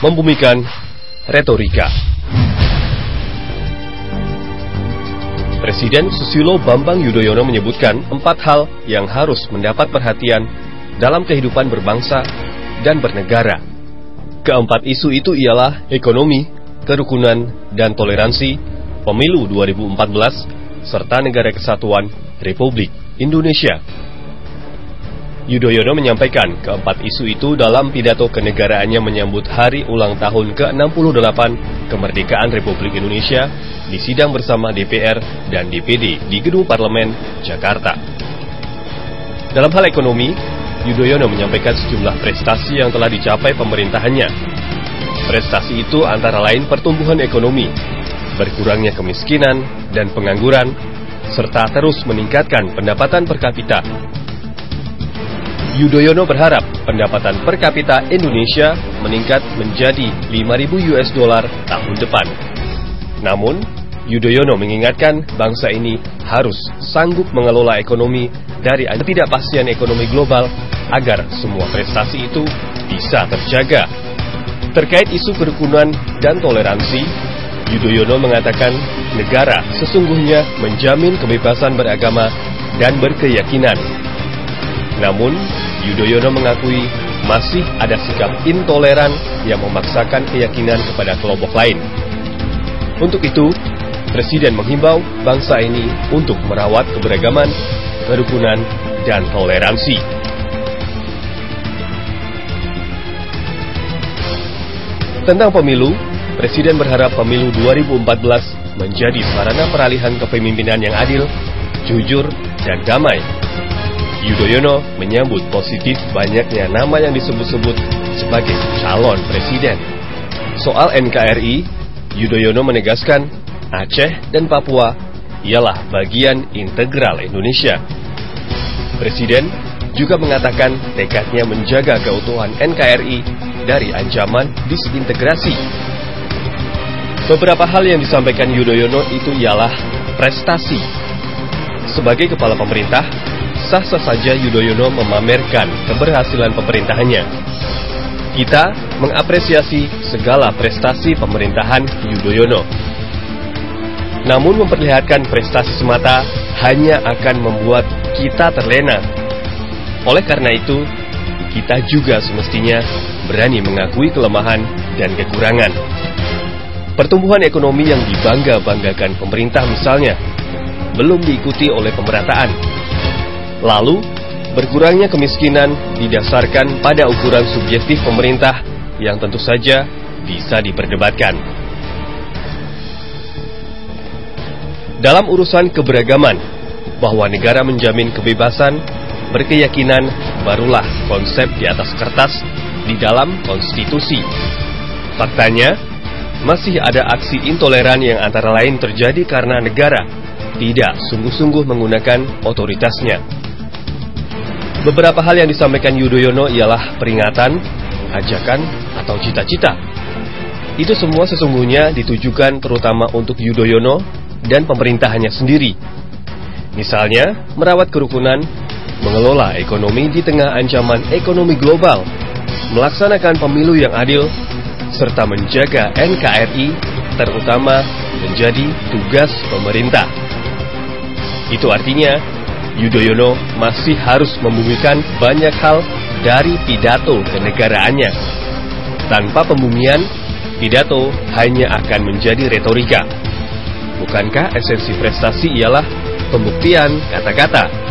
membumikan retorika. Presiden Susilo Bambang Yudhoyono menyebutkan 4 hal yang harus mendapat perhatian dalam kehidupan berbangsa dan bernegara. Keempat isu itu ialah ekonomi, kerukunan, dan toleransi, pemilu 2014, serta negara kesatuan Republik Indonesia. Yudhoyono menyampaikan keempat isu itu dalam pidato kenegaraannya menyambut hari ulang tahun ke-68 kemerdekaan Republik Indonesia di sidang bersama DPR dan DPD di Gedung Parlemen, Jakarta. Dalam hal ekonomi, Yudhoyono menyampaikan sejumlah prestasi yang telah dicapai pemerintahannya. Prestasi itu antara lain pertumbuhan ekonomi, berkurangnya kemiskinan dan pengangguran, serta terus meningkatkan pendapatan per kapita. Yudhoyono berharap pendapatan per kapita Indonesia meningkat menjadi 5.000 US dollar tahun depan. Namun, Yudhoyono mengingatkan bangsa ini harus sanggup mengelola ekonomi dari ketidakpastian ekonomi global agar semua prestasi itu bisa terjaga. Terkait isu kerukunan dan toleransi, Yudhoyono mengatakan negara sesungguhnya menjamin kebebasan beragama dan berkeyakinan. Namun, Yudhoyono mengakui masih ada sikap intoleran yang memaksakan keyakinan kepada kelompok lain. Untuk itu, Presiden menghimbau bangsa ini untuk merawat keberagaman, kerukunan, dan toleransi. Tentang pemilu, Presiden berharap pemilu 2014 menjadi sarana peralihan kepemimpinan yang adil, jujur, dan damai. Yudhoyono menyambut positif banyaknya nama yang disebut-sebut sebagai calon presiden. Soal NKRI, Yudhoyono menegaskan Aceh dan Papua ialah bagian integral Indonesia. Presiden juga mengatakan tekadnya menjaga keutuhan NKRI dari ancaman disintegrasi. Beberapa hal yang disampaikan Yudhoyono itu ialah prestasi. Sebagai kepala pemerintah, sah-sah saja Yudhoyono memamerkan keberhasilan pemerintahannya. Kita mengapresiasi segala prestasi pemerintahan Yudhoyono. Namun memperlihatkan prestasi semata hanya akan membuat kita terlena. Oleh karena itu, kita juga semestinya berani mengakui kelemahan dan kekurangan. Pertumbuhan ekonomi yang dibangga-banggakan pemerintah misalnya, belum diikuti oleh pemerataan. Lalu, berkurangnya kemiskinan didasarkan pada ukuran subjektif pemerintah yang tentu saja bisa diperdebatkan. Dalam urusan keberagaman, bahwa negara menjamin kebebasan, berkeyakinan barulah konsep di atas kertas di dalam konstitusi. Faktanya, masih ada aksi intoleran yang antara lain terjadi karena negara tidak sungguh-sungguh menggunakan otoritasnya. Beberapa hal yang disampaikan Yudhoyono ialah peringatan, ajakan, atau cita-cita. Itu semua sesungguhnya ditujukan terutama untuk Yudhoyono dan pemerintahannya sendiri. Misalnya, merawat kerukunan, mengelola ekonomi di tengah ancaman ekonomi global, melaksanakan pemilu yang adil, serta menjaga NKRI terutama menjadi tugas pemerintah. Itu artinya, Yudhoyono masih harus membumikan banyak hal dari pidato kenegaraannya. Tanpa pembumian, pidato hanya akan menjadi retorika. Bukankah esensi prestasi ialah pembuktian kata-kata?